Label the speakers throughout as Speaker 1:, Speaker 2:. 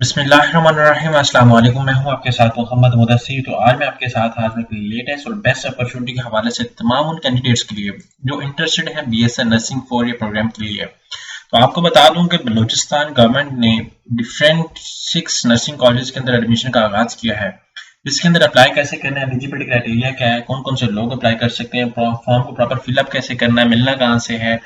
Speaker 1: बिस्मिल्लाहिर्रहमानिर्रहीम। अस्सलाम वालेकुम। मैं हूं आपके साथ मोहम्मद मुदस्सिर। तो आज मैं आपके साथ हाजिर हूं लेटेस्ट और बेस्ट अपॉर्चुनिटी के हवाले से तमाम उन कैंडिडेट्स के लिए जो इंटरेस्टेड हैं बीएसएन नर्सिंग 4 ये प्रोग्राम के लिए। तो आपको बता दूं कि बलूचिस्तान गवर्नमेंट ने डिफरेंट 6 नर्सिंग कॉलेज के अंदर एडमिशन का आगाज किया है। इसके अंदर अप्लाई कैसे करना है, एलिजिबिलिटी क्राइटेरिया क्या है, कौन कौन से लोग अप्लाई कर सकते हैं, फॉर्म को प्रॉपर फिलअप कैसे करना है, मिलना कहाँ से है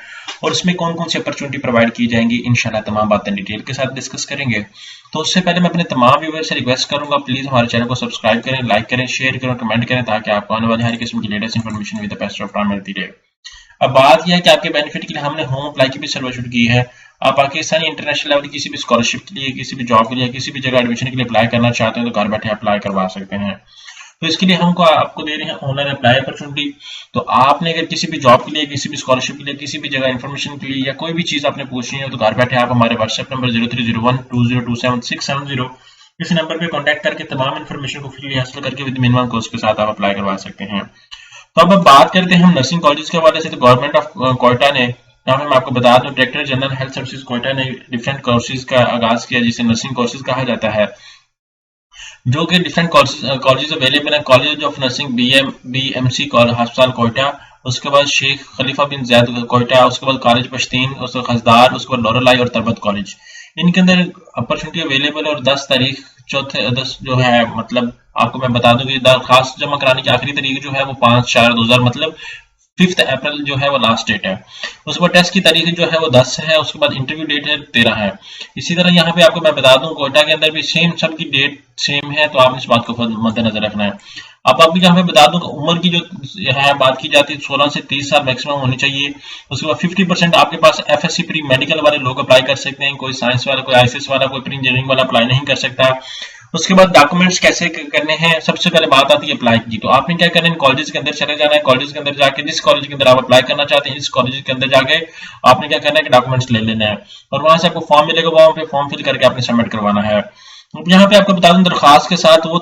Speaker 1: और इसमें कौन कौन सी अपॉर्चुनिटी प्रोवाइड की जाएंगी, इंशाल्लाह तमाम बातें डिटेल के साथ डिस्कस करेंगे। तो उससे पहले मैं अपने तमाम व्यूअर से रिक्वेस्ट करूंगा, प्लीज हमारे चैनल को सब्सक्राइब करें, लाइक करें, शेयर करें, कमेंट करें ताकि आपको आने वाली हर किस्म की latest information with the best of time मिलती रहे। अब बात यह है कि आपके बेनिफिट के लिए हमने होम अप्लाई की भी सर्विस शुरू की है। आप पाकिस्तानी इंटरनेशनल लेवल की किसी भी स्कॉलरशिप के लिए, किसी भी जॉब के लिए, किसी भी जगह एडमिशन के लिए अप्लाई करना चाहते हैं तो घर बैठे अप्लाई करवा सकते हैं। तो इसके लिए हमको आपको दे रहे हैं ऑनलाइन अप्लाई अपॉर्चुनिटी। तो आपने अगर किसी भी जॉब के लिए, किसी भी स्कॉलरशिप के लिए, किसी भी जगह इन्फॉर्मेशन के लिए या कोई भी चीज आपने पूछनी है तो घर बैठे आप हमारे व्हाट्सएप नंबर 03012027 इस नंबर पे कांटेक्ट करके तमाम इन्फॉर्मेशन को फ्रीली हासिल करके विद मिनिमम कॉस्ट के साथ आप अप्लाई करवा सकते हैं। तो अब बात करते हैं हम नर्सिंग कॉलेज के हवाले से। तो गवर्नमेंट ऑफ क्वेटा ने, यहाँ पे मैं आपको बता दूं, director general health services Quetta ने डिफरेंट कोर्सेज का आगाज किया जिसे नर्सिंग कोर्सेज कहा जाता है, जो कि डिफरेंट कॉलेजेस अवेलेबल हैं। कॉलेज ऑफ नर्सिंग बीएमसी अस्पताल कोयटा, उसके बाद शेख खलीफा बिन जैद कोयटा, उसके बाद कॉलेज पश्तीन, उसके बाद खजदार, उसके बाद लोरलाई और तरबत कॉलेज। इनके अंदर अपॉर्चुनिटी अवेलेबल है और 10 तारीख चौथे 10 जो है, मतलब आपको मैं बता दूं कि दरखास्त जमा कराने की आखिरी तारीख जो है वो 5/4/2000 मतलब 5 अप्रैल जो है वो लास्ट डेट है। उसके बाद टेस्ट की तारीख जो है वो 10 है, उसके बाद इंटरव्यू डेट है 13 है। इसी तरह यहाँ पे आपको मैं बता दूं कोटा के अंदर भी सेम सबकी डेट सेम है, तो आपने इस बात को मद्देनजर रखना है। अब आपको यहाँ पे बता दूं कि उम्र की जो है बात की जाती है 16 से 30 साल मैक्सिमम होनी चाहिए। उसके बाद 50% आपके पास एफएससी प्री मेडिकल वाले लोग अप्लाई कर सकते हैं, कोई साइंस वाला, कोई आईसीएस वाला, कोई प्री इंजीनियरिंग वाला अप्लाई नहीं कर सकता। उसके बाद डॉक्यूमेंट्स कैसे करने हैं, सबसे पहले बात आती है अप्लाई की। तो आपने क्या करना है, कॉलेज के अंदर चले जाना है। कॉलेज के अंदर जाके जिस कॉलेज के अंदर आप अप्लाई करना चाहते हैं, इस कॉलेज के अंदर जाके आपने क्या करना है कि डॉक्यूमेंट्स ले लेना है और वहां से आपको फॉर्म मिलेगा, वहां पे फॉर्म फिल करके आपने सबमिट करवाना है। यहाँ पे आपको बता दूं दरखास्त के साथ वो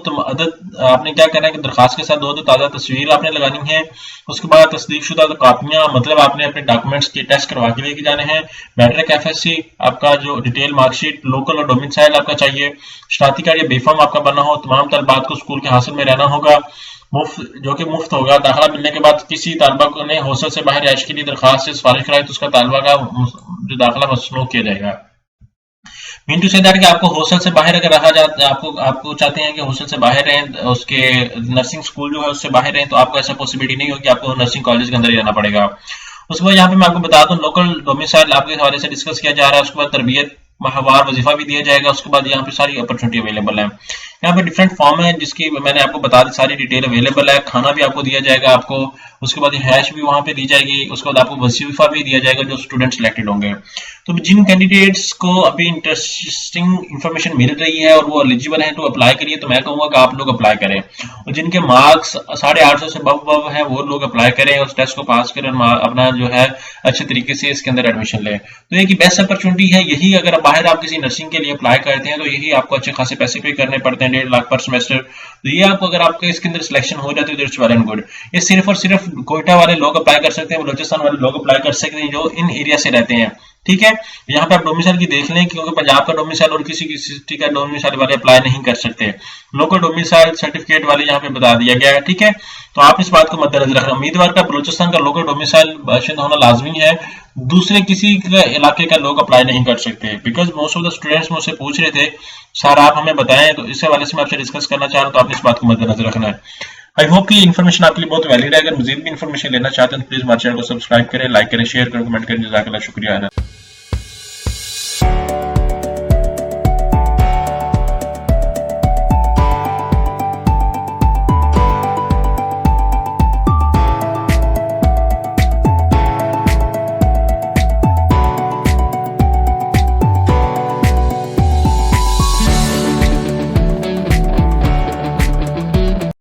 Speaker 1: आपने क्या करना है कि दरखास्त के साथ 2 ताज़ा तस्वीर आपने लगानी है। उसके बाद तस्दीकशुदा कापियां, मतलब आपने अपने डॉक्यूमेंट्स के टेस्ट करवा के लेके जाने हैं। मैट्रिक एफएससी आपका जो डिटेल मार्कशीट, लोकल और डोमिसाइल आपका चाहिए, शनाख्ती कार्ड या बेफाम आपका बनना हो। तमाम तलबात को स्कूल के हासिल में रहना होगा, मुफ्त जो कि मुफ्त होगा। दाखिला मिलने के बाद किसी तालबा ने हॉस्टल से बाहर रिहाइश के लिए दरखास्त से सिफारिश कराई तो उसका तालबा का जो दाखिला मसनूक किया जाएगा। मीन टू से दैट कि आपको हॉस्टल से बाहर अगर रहा जाता, आपको चाहते हैं कि हॉस्टल से बाहर रहें, उसके नर्सिंग स्कूल जो है उससे बाहर रहें, तो आपको ऐसा पॉसिबिलिटी नहीं होगी, आपको नर्सिंग कॉलेज के अंदर ही रहना पड़ेगा। उसके बाद यहाँ पे मैं आपको बता दूं लोकल डोमिसाइल आपके हवाले से डिस्कस किया जा रहा है। उसके बाद तरबियत माहवार वजीफा भी दिया जाएगा। उसके बाद यहाँ पे सारी अपॉर्चुनिटी अवेलेबल है। यहाँ पे डिफरेंट फॉर्म है जिसकी मैंने आपको बता दी, सारी डिटेल अवेलेबल है। खाना भी आपको दिया जाएगा आपको, उसके बाद हैश भी वहां पे दी जाएगी। उसके बाद आपको वजीफा भी दिया जाएगा जो स्टूडेंट सिलेक्टेड होंगे। तो जिन कैंडिडेट्स को अभी इंटरेस्टिंग इंफॉर्मेशन मिल रही है और वो एलिजिबल हैं टू अप्लाई करिए, तो मैं कहूंगा कि आप लोग अप्लाई करें। और जिनके मार्क्स 850 से बब है वो लोग अप्लाई करें, उस टेस्ट को पास करें, अपना जो है अच्छे तरीके से इसके अंदर एडमिशन लें। तो ये की बेस्ट अपॉर्चुनिटी है। यही अगर बाहर आप किसी नर्सिंग के लिए अप्लाई करते हैं तो यही आपको अच्छे खासे पैसे पे करने पड़ते हैं, 1.5 लाख पर सेमेस्टर। तो ये आपको अगर आपके इसके अंदर सिलेक्शन हो जाती है तो इट्स वेल एंड गुड। ये सिर्फ और सिर्फ कोयटा वाले लोग अप्लाई कर सकते हैं, बलूचिस्तान वाले लोग अप्लाई कर सकते हैं जो इन एरिया से रहते हैं। ठीक है, यहाँ पे आप डोमिसाइल की देख लें, क्योंकि पंजाब का डोमिसाइल और किसी सिटी का डोमिसाइल वाले अप्लाई नहीं कर सकते। लोकल डोमिसाइल सर्टिफिकेट वाले यहाँ पे बता दिया गया है। ठीक है, तो आप इस बात को मद्देनजर रखना। उम्मीदवार का बलूचिस्तान का लोकल डोमिसाइल बाशिंदा होना लाजमी है, दूसरे किसी इलाके का लोग अप्लाई नहीं कर सकते। Because most of the students मुझसे पूछ रहे थे सर आप हमें बताएं, तो इस हवाले से मैं आपसे डिस्कस करना चाह रहा हूँ, तो आपने इस बात को मद्देनजर रखना है। आई होप कि इन्फॉर्मेशन आपके लिए बहुत वैलिड है। अगर मजीद भी इन्फॉर्मेशन लेना चाहते हैं तो प्लीज हमारे चैनल को सब्सक्राइब करें, लाइक करें, शेयर करें, कमेंट करें। जज़ाकल्लाह, शुक्रिया।